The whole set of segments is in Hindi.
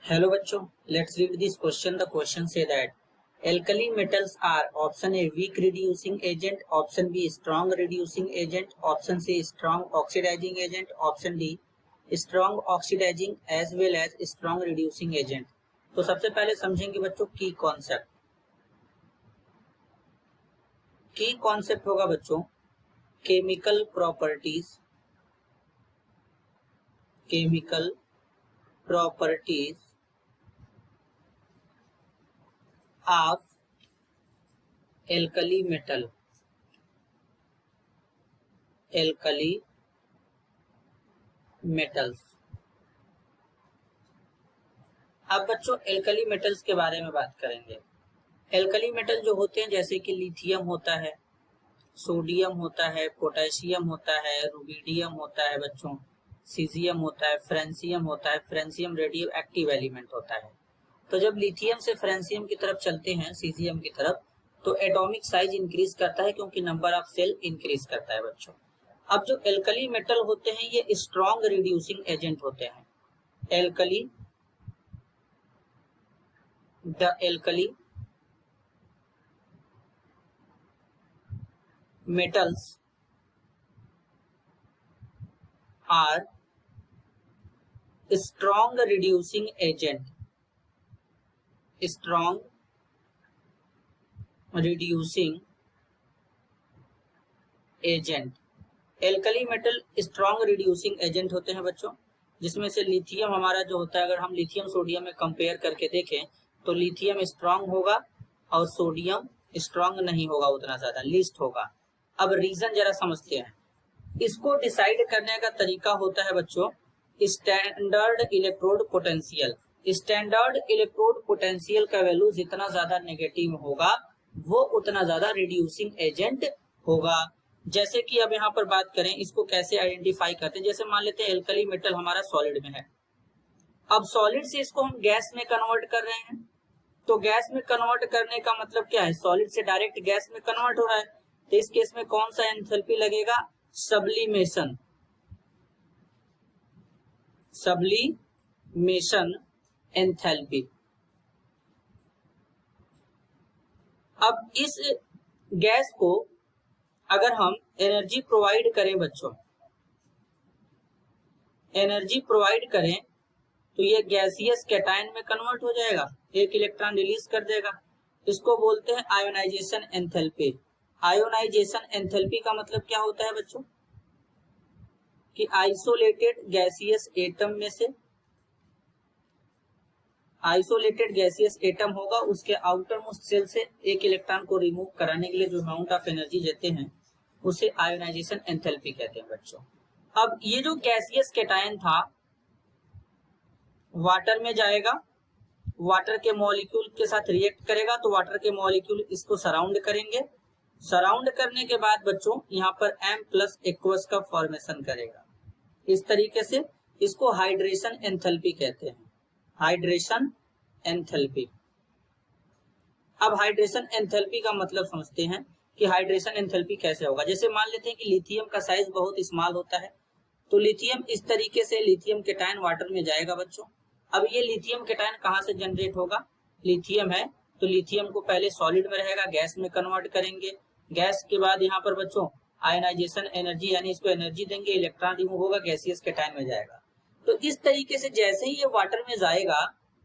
Hello बच्चों, let's read this question. The question say that alkali metals are option A weak reducing agent, option B strong reducing agent, option C strong oxidizing agent, option D strong oxidizing as well as strong reducing agent. तो सबसे पहले समझेंगे बच्चों की कॉन्सेप्ट. की कॉन्सेप्ट होगा बच्चों chemical properties of alkali metals. अब बच्चों एल्कली मेटल्स के बारे में बात करेंगे. एल्कली मेटल जो होते हैं जैसे कि लिथियम होता है, सोडियम होता है, पोटेशियम होता है, रुबिडियम होता है बच्चों, सीजियम होता है, फ्रेंसियम होता है. फ्रेंसियम रेडियो एक्टिव एलिमेंट होता है. तो जब लिथियम से फ्रेंसियम की तरफ चलते हैं, सीजियम की तरफ, तो एटॉमिक साइज इंक्रीज करता है क्योंकि नंबर ऑफ सेल इंक्रीज करता है बच्चों. अब जो एल्कली मेटल होते हैं ये स्ट्रॉन्ग रिड्यूसिंग एजेंट होते हैं. The alkali metals are strong reducing agent. Alkali metal strong reducing agent होते हैं बच्चों, जिसमें से लिथियम हमारा जो होता है, अगर हम लिथियम सोडियम में कंपेयर करके देखें तो लिथियम स्ट्रॉन्ग होगा और सोडियम स्ट्रॉन्ग नहीं होगा, उतना ज्यादा लीस्ट होगा. अब रीजन जरा समझते हैं. इसको डिसाइड करने का तरीका होता है बच्चों standard electrode potential. Standard electrode potential का वैल्यू जितना ज्यादा नेगेटिव होगा वो उतना ज्यादा रिड्यूसिंग एजेंट होगा. जैसे कि अब यहाँ पर बात करें इसको कैसे आइडेंटिफाई करते हैं. जैसे मान लेते हैं एल्कली मेटल हमारा सॉलिड में है. अब सॉलिड से इसको हम गैस में कन्वर्ट कर रहे हैं, तो गैस में कन्वर्ट करने का मतलब क्या है, सॉलिड से डायरेक्ट गैस में कन्वर्ट हो रहा है. तो इस केस में कौन सा एंथैल्पी लगेगा, सब्लिमेशन एंथैल्पी. अब इस गैस को अगर हम एनर्जी प्रोवाइड करें बच्चों, एनर्जी प्रोवाइड करें तो ये गैसियस कैटायन में कन्वर्ट हो जाएगा, एक इलेक्ट्रॉन रिलीज कर देगा. इसको बोलते हैं आयोनाइजेशन एंथैल्पी. आयोनाइजेशन एंथैल्पी का मतलब क्या होता है बच्चों कि आइसोलेटेड गैसियस एटम होगा, उसके आउटर मोस्ट सेल से एक इलेक्ट्रॉन को रिमूव कराने के लिए जो अमाउंट ऑफ एनर्जी देते हैं उसे आयोनाइजेशन एंथैल्पी कहते हैं बच्चों. अब ये जो गैसियस कैटायन था वाटर में जाएगा, वाटर के मॉलिक्यूल के साथ रिएक्ट करेगा, तो वाटर के मॉलिक्यूल इसको सराउंड करेंगे. सराउंड करने के बाद बच्चों यहाँ पर M प्लस एक्वस का फॉर्मेशन करेगा. इस तरीके से इसको हाइड्रेशन एंथैल्पी कहते हैं, हाइड्रेशन एंथैल्पी. अब हाइड्रेशन एंथैल्पी का मतलब समझते हैं कि हाइड्रेशन एंथैल्पी कैसे होगा. जैसे मान लेते हैं कि लिथियम का साइज बहुत स्मॉल होता है, तो लिथियम इस तरीके से लिथियम कैटायन वाटर में जाएगा बच्चों. अब ये लिथियम कैटायन कहाँ से जनरेट होगा, लिथियम है तो लिथियम को पहले सॉलिड में रहेगा, गैस में कन्वर्ट करेंगे. गैस के बाद यहाँ पर बच्चों आयनाइजेशन एनर्जी यानी इसको एनर्जी देंगे, इलेक्ट्रॉन रिमूव होगा, गैसियस कैटायन में जाएगा. तो इस तरीके से जैसे ही ये वाटर में जाएगा,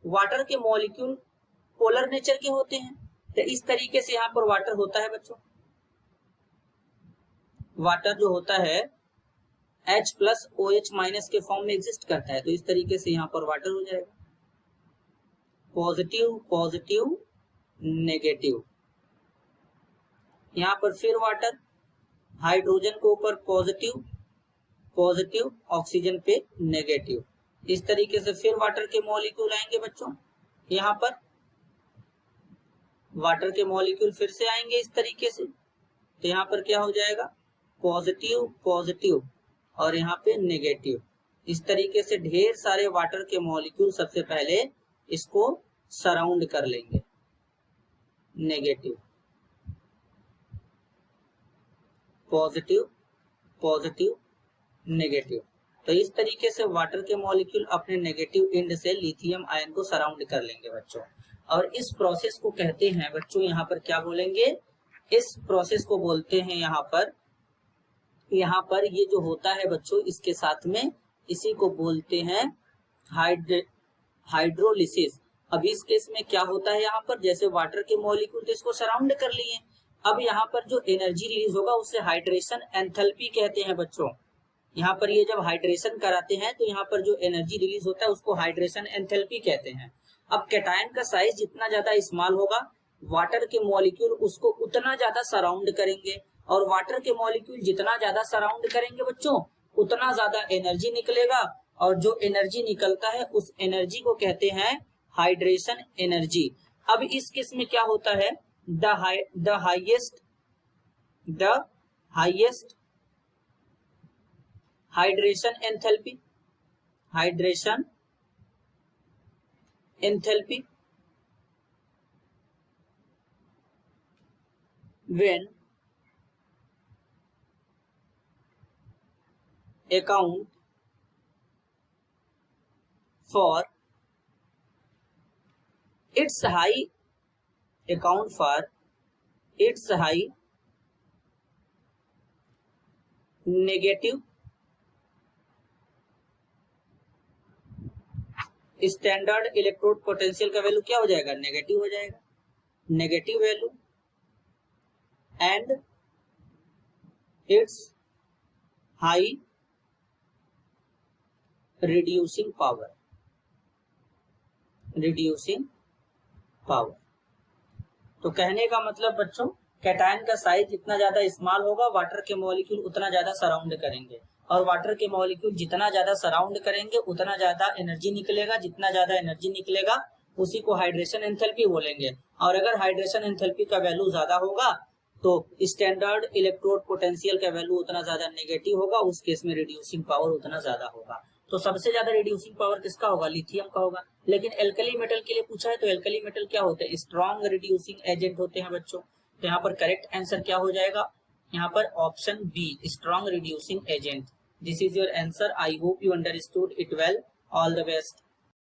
वाटर के मॉलिक्यूल पोलर नेचर के होते हैं, तो इस तरीके से यहाँ पर वाटर होता है बच्चों. वाटर जो होता है H प्लस OH माइनस के फॉर्म में एग्जिस्ट करता है, तो इस तरीके से यहाँ पर वाटर हो जाएगा. पॉजिटिव नेगेटिव, यहाँ पर फिर वाटर, हाइड्रोजन के ऊपर पॉजिटिव ऑक्सीजन पे नेगेटिव. इस तरीके से फिर वाटर के मॉलिक्यूल आएंगे बच्चों, यहाँ पर वाटर के मॉलिक्यूल फिर से आएंगे इस तरीके से, तो यहाँ पर क्या हो जाएगा, पॉजिटिव और यहाँ पे नेगेटिव. इस तरीके से ढेर सारे वाटर के मॉलिक्यूल सबसे पहले इसको सराउंड कर लेंगे, नेगेटिव पॉजिटिव नेगेटिव. तो इस तरीके से वाटर के मॉलिक्यूल अपने नेगेटिव एंड से लिथियम आयन को सराउंड कर लेंगे बच्चों। और इस प्रोसेस को कहते हैं बच्चों, यहाँ पर क्या बोलेंगे, इस प्रोसेस को बोलते हैं यहाँ पर ये जो होता है बच्चों, इसके साथ में इसी को बोलते हैं हाइड्रोलिसिस। अब इस केस में क्या होता है, यहाँ पर जैसे वाटर के मॉलिक्यूल तो इसको सराउंड कर लिए, अब यहाँ पर जो एनर्जी रिलीज होगा उसे हाइड्रेशन एंथैल्पी कहते हैं बच्चों। यहाँ पर ये जब हाइड्रेशन कराते हैं तो यहाँ पर जो एनर्जी रिलीज होता है उसको हाइड्रेशन एंथैल्पी कहते हैं। अब कैटायन का साइज जितना ज्यादा स्मॉल होगा, वाटर के मॉलिक्यूल उसको उतना ज्यादा सराउंड करेंगे, और वाटर के मॉलिक्यूल जितना ज्यादा सराउंड करेंगे बच्चों उतना ज्यादा एनर्जी निकलेगा, और जो एनर्जी निकलता है उस एनर्जी को कहते हैं हाइड्रेशन एनर्जी। अब इस केस में क्या होता है, the highest hydration enthalpy when account for its high negative standard electrode potential का वैल्यू क्या हो जाएगा, नेगेटिव हो जाएगा, negative value, and it's high reducing power. तो कहने का मतलब बच्चों, कैटायन का साइज जितना ज्यादा स्मॉल होगा, वाटर के मॉलिक्यूल उतना ज्यादा सराउंड करेंगे, और वाटर के मॉलिक्यूल जितना ज्यादा सराउंड करेंगे उतना ज्यादा एनर्जी निकलेगा, जितना ज्यादा एनर्जी निकलेगा उसी को हाइड्रेशन एंथैल्पी बोलेंगे। और अगर हाइड्रेशन एंथैल्पी का वैल्यू ज्यादा होगा तो स्टैंडर्ड इलेक्ट्रोड पोटेंशियल का वैल्यू उतना ज्यादा नेगेटिव होगा, उस केस में रिड्यूसिंग पावर उतना ज्यादा होगा। तो सबसे ज्यादा रिड्यूसिंग पावर किसका होगा, लिथियम का होगा। लेकिन एल्कली मेटल के लिए पूछा है, तो एल्कली मेटल क्या होते हैं, स्ट्रॉन्ग रिड्यूसिंग एजेंट होते हैं बच्चों। तो यहाँ पर करेक्ट आंसर क्या हो जाएगा, यहाँ पर option B, strong reducing agent. This is your answer. I hope you understood it well. All the best.